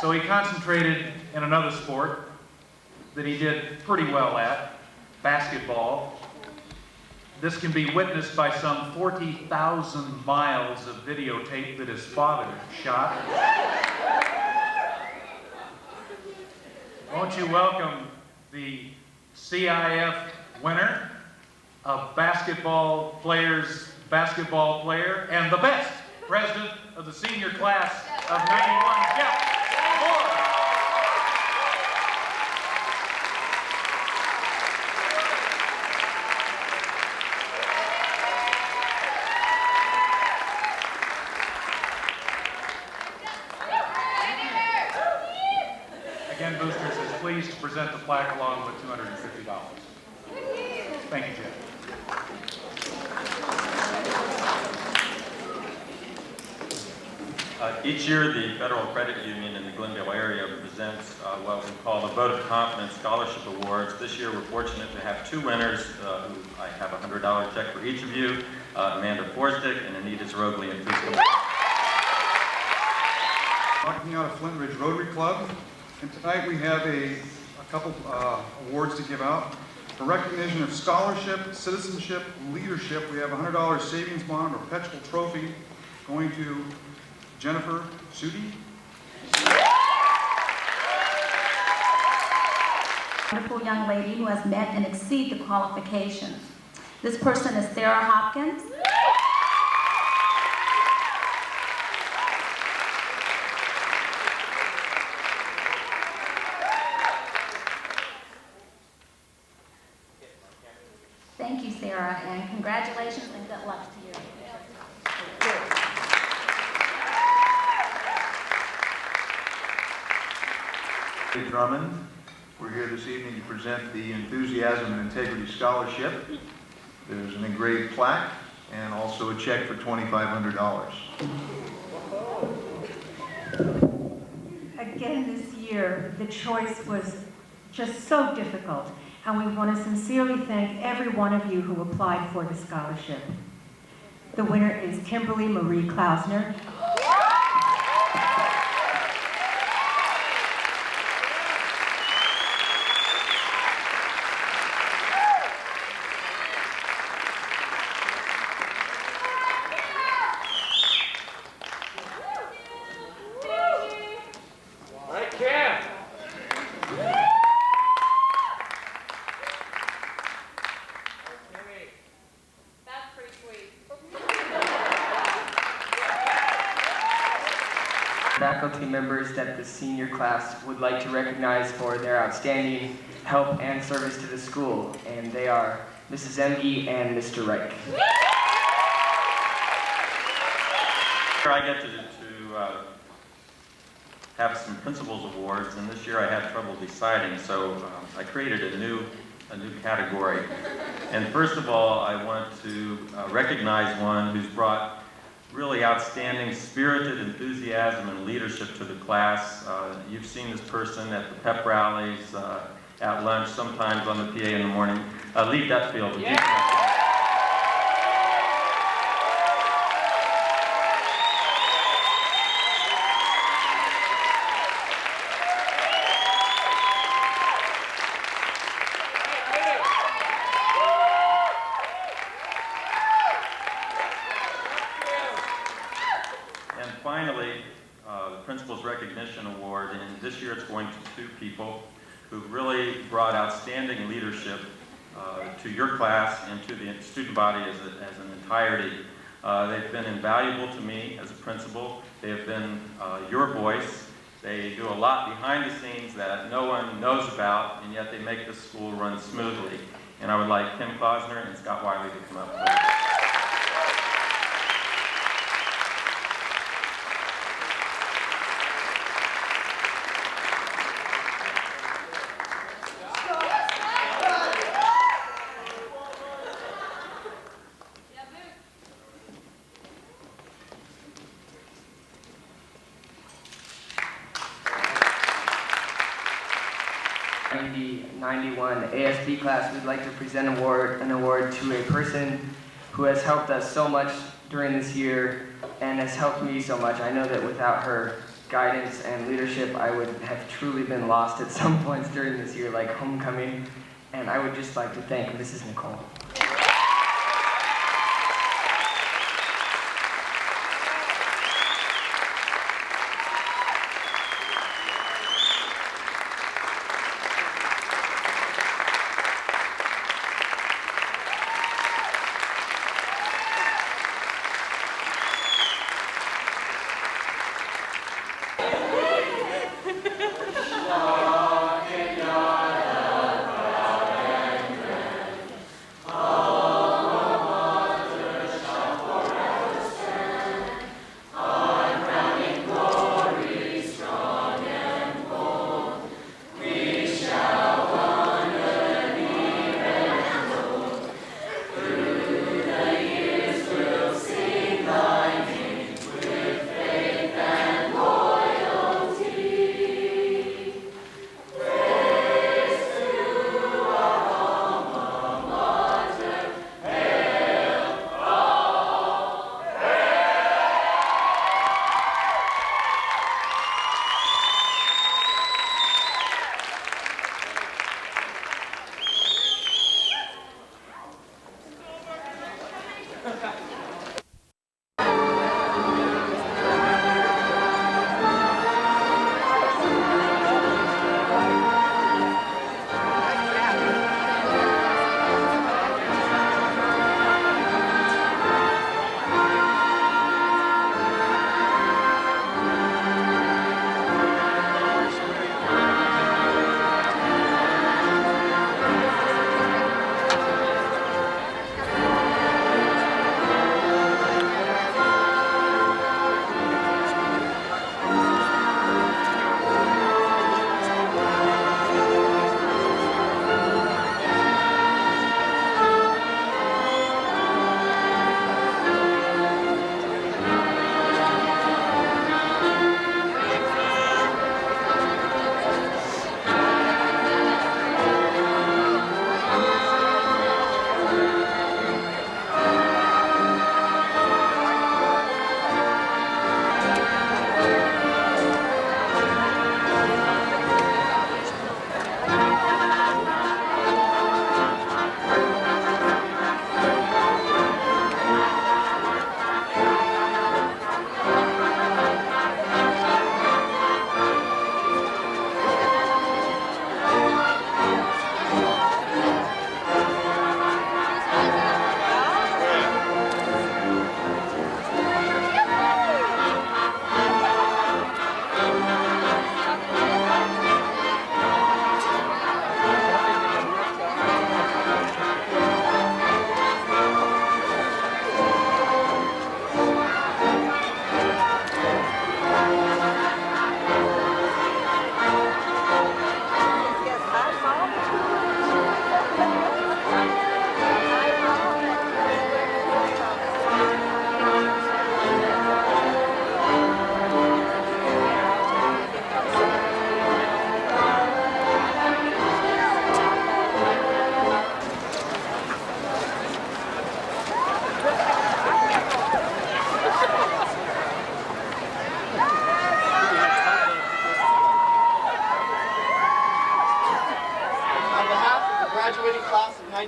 So he concentrated in another sport that he did pretty well at, basketball. This can be witnessed by some 40,000 miles of videotape that his father shot. Won't you welcome the CIF winner of basketball player and the best president of the senior class of 91, Jeff Moore. Again, Boosters is pleased to present the plaque along with $250. Thank you, Jeff. Each year, the Federal Credit Union in the Glendale area presents what we call the Vote of Confidence Scholarship Awards. This year, we're fortunate to have 2 winners who I have a $100 check for each of you, Amanda Forstick and Anita Zrogli in Frisco. Locking Out of Flint Ridge Rotary Club. And tonight we have a couple awards to give out. For recognition of scholarship, citizenship, leadership, we have a $100 savings bond or perpetual trophy going to Jennifer Sudi. Wonderful young lady who has met and exceeded the qualifications. This person is Sarah Hopkins. Thank you, Sarah, and congratulations and good luck to you. Drummond. We're here this evening to present the Enthusiasm and Integrity Scholarship. There's an engraved plaque and also a check for $2,500. Again this year, the choice was just so difficult, and we want to sincerely thank every one of you who applied for the scholarship. The winner is Kimberly Marie Klausner. Faculty members that the senior class would like to recognize for their outstanding help and service to the school, and they are Mrs. Emge and Mr. Reich. I get to have some principals awards, and this year I had trouble deciding, so I created a new category. And first of all, I want to recognize one who's brought really outstanding spirited enthusiasm and leadership to the class. You've seen this person at the pep rallies, at lunch, sometimes on the PA in the morning. Lee Dutfield. And finally, the Principal's Recognition Award, and this year it's going to two people who've really brought outstanding leadership to your class and to the student body as an entirety. They've been invaluable to me as a principal. They have been your voice. They do a lot behind the scenes that no one knows about, and yet they make this school run smoothly. And I would like Kim Klausner and Scott Wiley to come up, please. The 91 ASB class, we'd like to present an award to a person who has helped us so much during this year and has helped me so much. I know that without her guidance and leadership, I would have truly been lost at some points during this year, like homecoming. And I would just like to thank Mrs. Nicole. Oh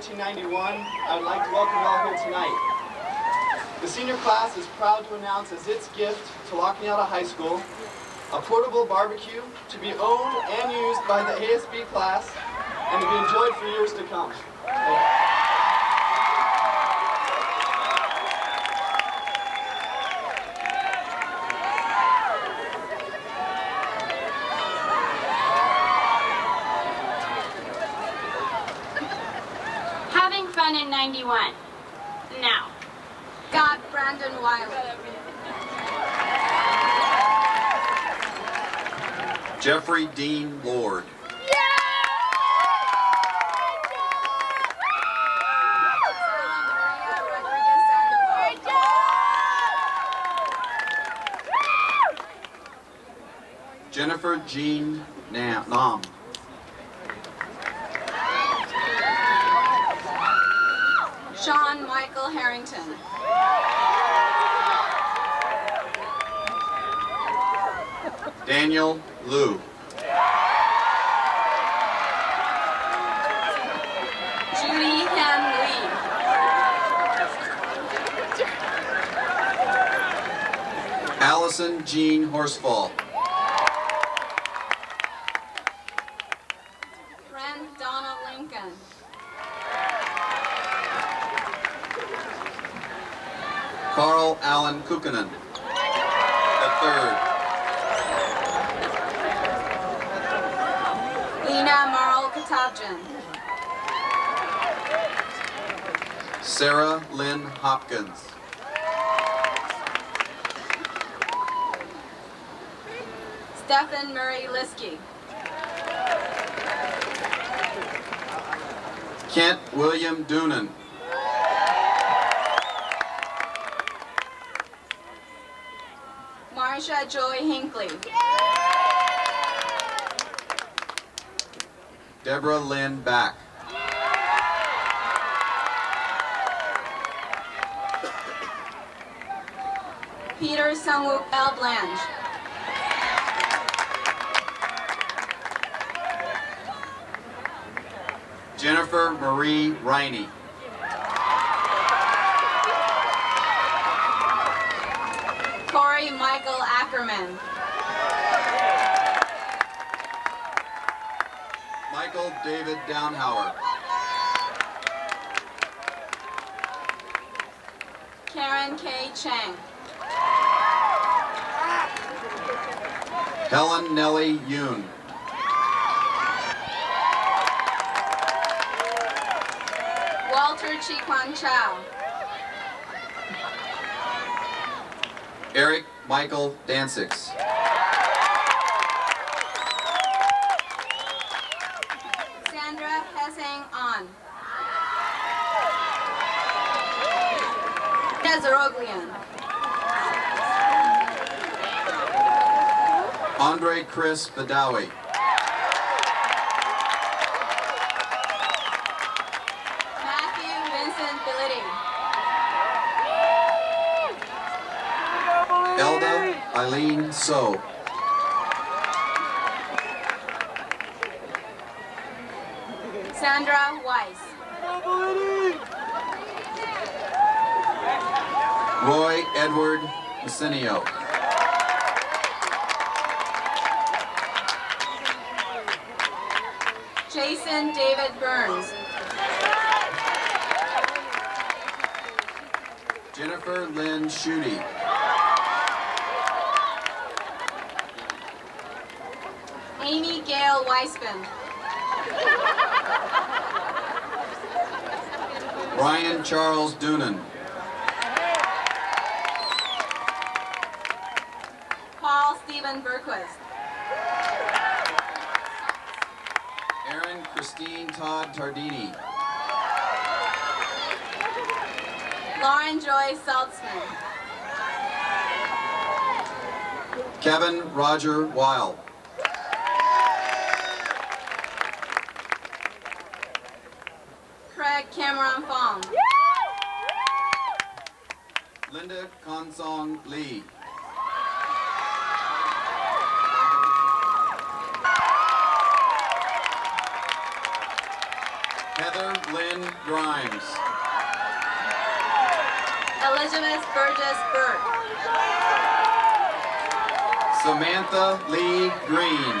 1991, I would like to welcome you all here tonight. The senior class is proud to announce as its gift to La Cañada High School a portable barbecue to be owned and used by the ASB class and to be enjoyed for years to come. Thank you. Having fun in 91. Now. God, Brandon Wiley. Jeffrey Dean Lord. Jennifer Jean Nam. Sean Michael Harrington. Daniel Liu. Judy Han Lee. Allison Jean Horsfall. Brent Donald Lincoln. Carl Allen Kukkonen. III. Lena Marl Katabjan. Sarah Lynn Hopkins. Stephen Murray Liskey. Kent William Doonan. Marsha Joy Hinckley. Deborah Lynn Back. Peter Sungwook L. Blanche. Jennifer Marie Riney. Corey Michael Ackerman. Michael David Downhauer. Karen K. Chang. Helen Nellie Yoon. Walter Chiquan Chow. Eric Michael Dansiks. Sandra Hessing On. Desaroglian. Andre Chris Badawi. Matthew Vincent Bility. Elda Eileen So. Sandra Weiss. Roy Edward Messinio. Jason David Burns. Jennifer Lynn Schutte. Amy Gail Weisman. Ryan Charles Doonan. Paul Stephen Berquist. Aaron Christine Todd Tardini. Lauren Joy Saltzman. Kevin Roger Weil. Craig Cameron Fong. Linda Konsong Lee. Heather Lynn Grimes. Elizabeth Burgess Burke. Samantha Lee Green.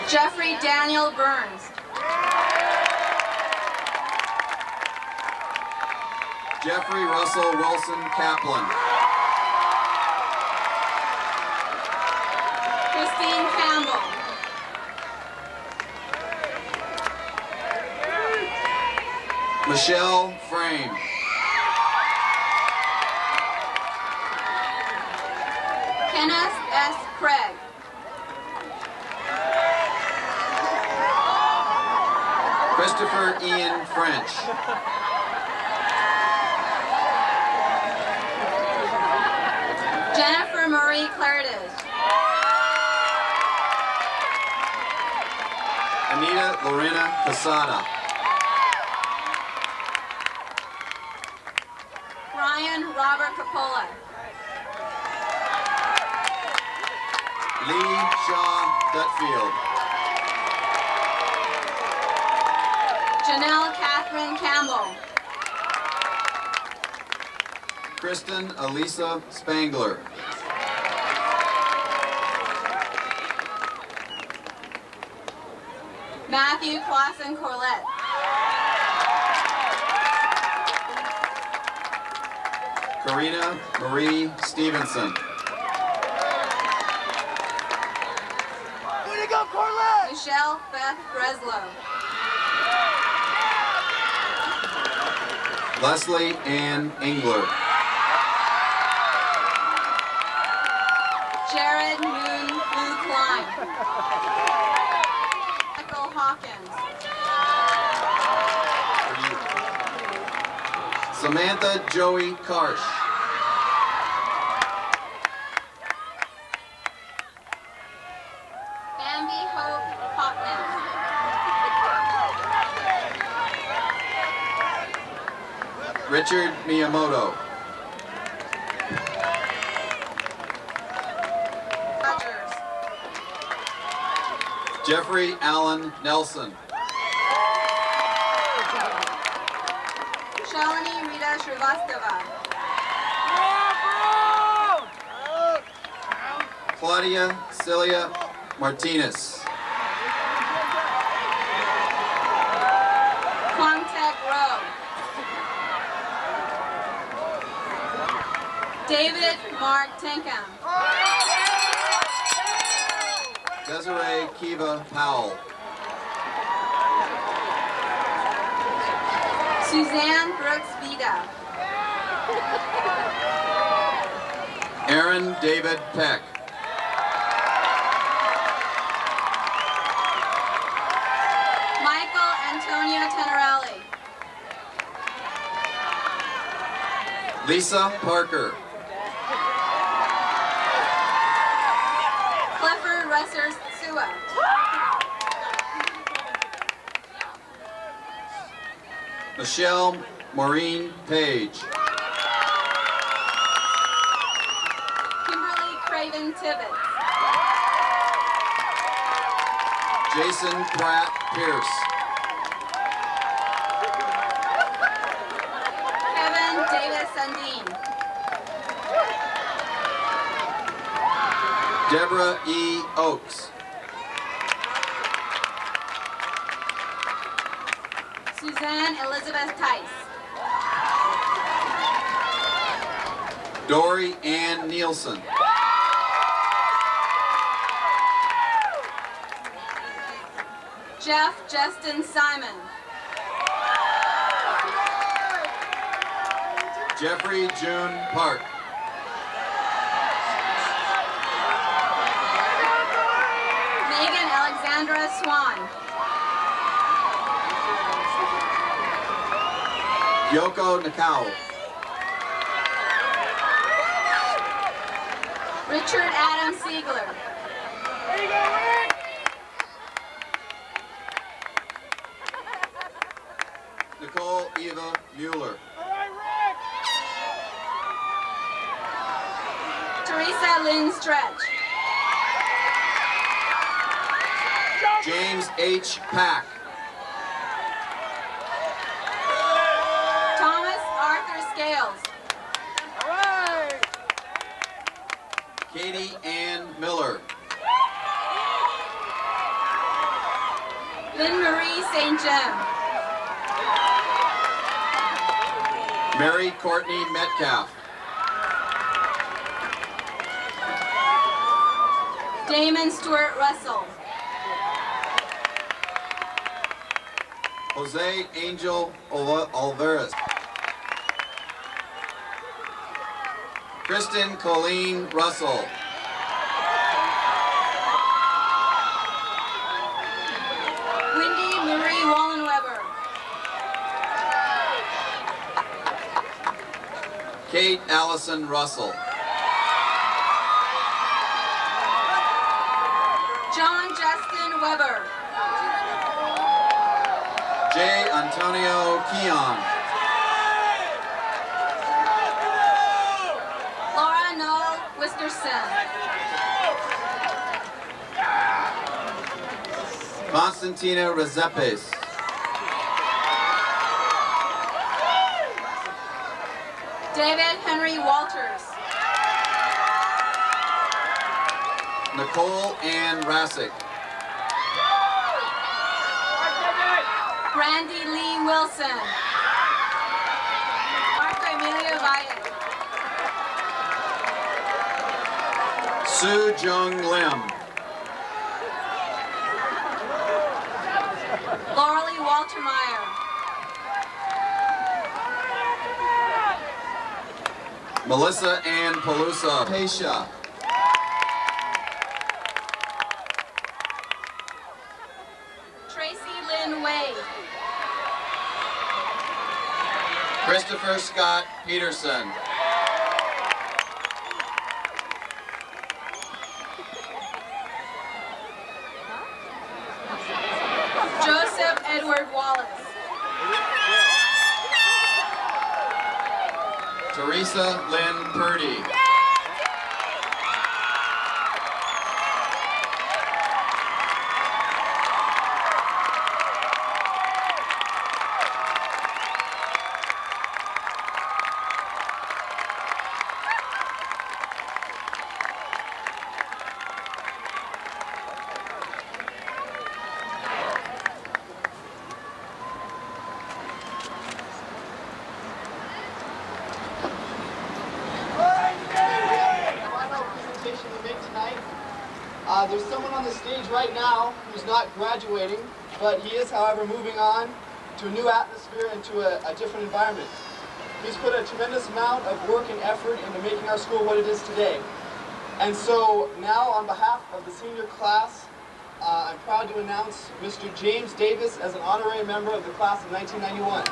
Jeffrey Daniel Burns. Jeffrey Russell Wilson Kaplan. Christine Campbell. Michelle Frame. Kenneth S. Craig. Christopher Ian French. Jennifer Marie Claridge. Anita Lorena Casada. Ryan Robert Capola. Lee Shaw Dutfield. Janelle Catherine Campbell. Kristen Elisa Spangler. Matthew Clausen Corlett. Karina Marie Stevenson. Way to go, Corlett! Michelle Beth Breslow. Leslie Ann Engler. Jared Moon Lou Klein. Michael Hawkins. Samantha Joey Karsh. Bambi Hope Hopkins. Richard Miyamoto. Rogers. Jeffrey Allen Nelson. Shalini Rita Srivastava. Claudia Celia Martinez. Quangtek Rowe. David Mark Tinkham. Desiree Kiva Powell. Suzanne Brooks Vida. Aaron David Peck. Michael Antonio Tenerelli. Lisa Parker. Clifford Resser Sua. Michelle Maureen Page. Kimberly Craven Tibbetts. Jason Pratt Pierce. Kevin Davis Sundin. Deborah E. Oakes. Suzanne Elizabeth Tice. Dory Ann Nielsen. Jeff Justin Simon. Jeffrey June Park. Megan Alexandra Swan. Yoko Nakao. Richard Adam Siegler. Nicole Eva Mueller. Teresa Lynn Stretch. James H. Pack. Thomas Arthur Scales. Katie Ann Miller. Lynn Marie St. Jim. Mary Courtney Metcalf. Damon Stewart Russell. Jose Angel Alvarez. Kristen Colleen Russell. Wendy Marie Wallenweber. Kate Allison Russell. John Justin Weber. J. Antonio Keon. Laura Noel Wisterson. Constantina Rezepes. David Henry Walters. Nicole Ann Rassick. Brandy Lee Wilson. Marco Emilio Valle. Sue Jung Lim. Lauralee Walter Meyer. Melissa Ann Pelusa. Pesha. Tracy Lynn Wade. Christopher Scott Peterson. Joseph Edward Wallace. Teresa Lynn Purdy. There's someone on the stage right now who's not graduating, but he is, however, moving on to a new atmosphere and to a different environment. He's put a tremendous amount of work and effort into making our school what it is today. And so now, on behalf of the senior class, I'm proud to announce Mr. James Davis as an honorary member of the class of 1991.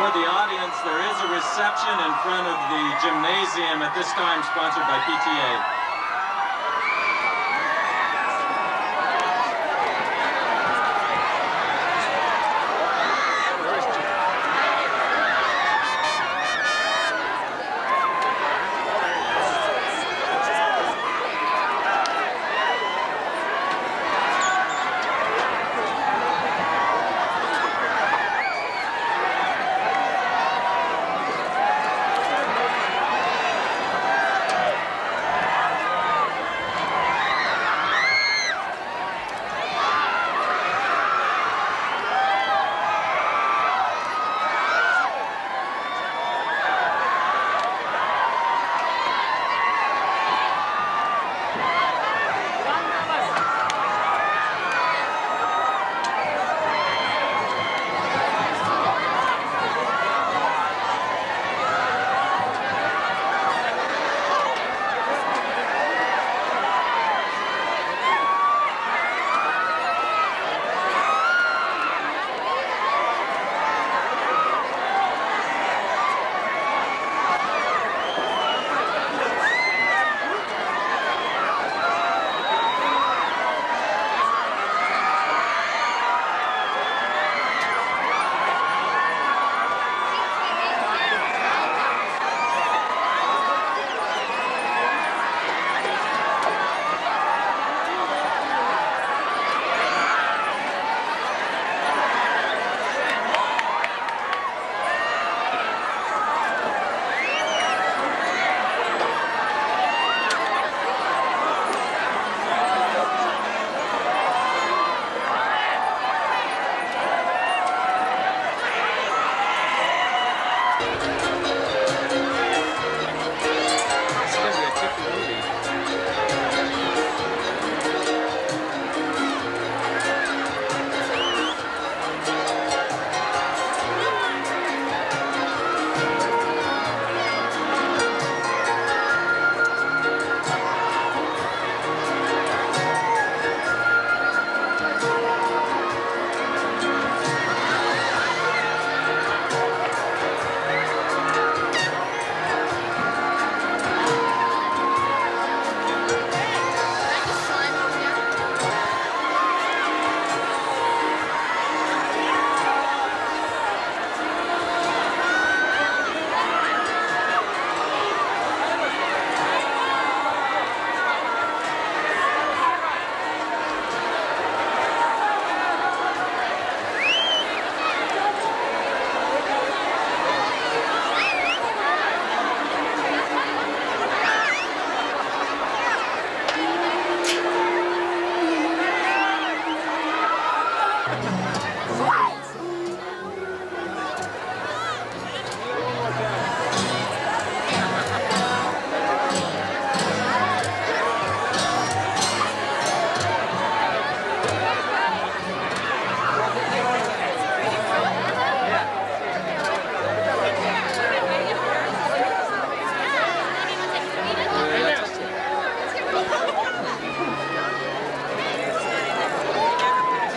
For the audience, there is a reception in front of the gymnasium, at this time sponsored by PTA.